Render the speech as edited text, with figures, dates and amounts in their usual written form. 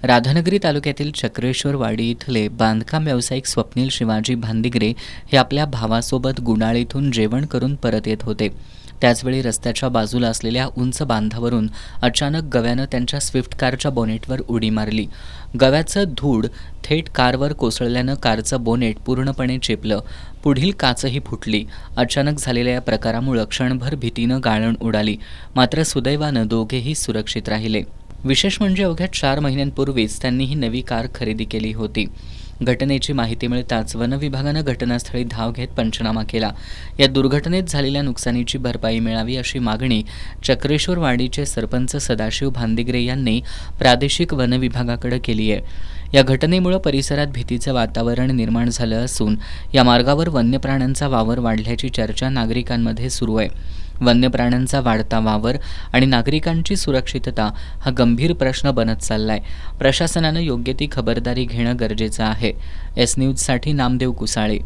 राधानगरी तालुक्यातील चक्रेश्वरवाडी इथले बांधकाम व्यावसायिक स्वप्नील शिवाजी भांदिगरे हे आपल्या भावासोबत गुणाळीतून जेवण करून परत येत होते. त्याचवेळी रस्त्याच्या बाजूला असलेल्या उंच बांधावरून अचानक गव्यानं त्यांच्या स्विफ्ट कारच्या बोनेटवर उडी मारली. गव्याचं धूळ थेट कारवर कोसळल्यानं कारचं बोनेट पूर्णपणे चेपलं. पुढील काचही फुटली. अचानक झालेल्या या प्रकारामुळे क्षणभर भीतीनं गाळण उडाली. मात्र सुदैवानं दोघेही सुरक्षित राहिले. विशेष म्हणजे अवघ्या 4 महिन्यांपूर्वीच त्यांनी ही नवी कार खरेदी केली होती. घटनेची माहिती मिळताच वन विभागानं घटनास्थळी धाव घेत पंचनामा केला. या दुर्घटनेत झालेल्या नुकसानीची भरपाई मिळावी अशी मागणी चक्रेश्वरवाडीचे सरपंच सदाशिव भांदिगरे यांनी प्रादेशिक वन विभागाकडे केली आहे. या घटनेमुळे परिसरात भीतीचं वातावरण निर्माण झालं असून या मार्गावर वन्य प्राण्यांचा वावर वाढल्याची चर्चा नागरिकांमध्ये सुरू आहे. वन्य प्राण्यांचा वाढता वावर आणि नागरिकांची सुरक्षितता हा गंभीर प्रश्न बनत चाललाय. प्रशासनानं योग्य ती खबरदारी घेणं गरजेचं आहे. एस न्यूजसाठी नामदेव कुसाळे.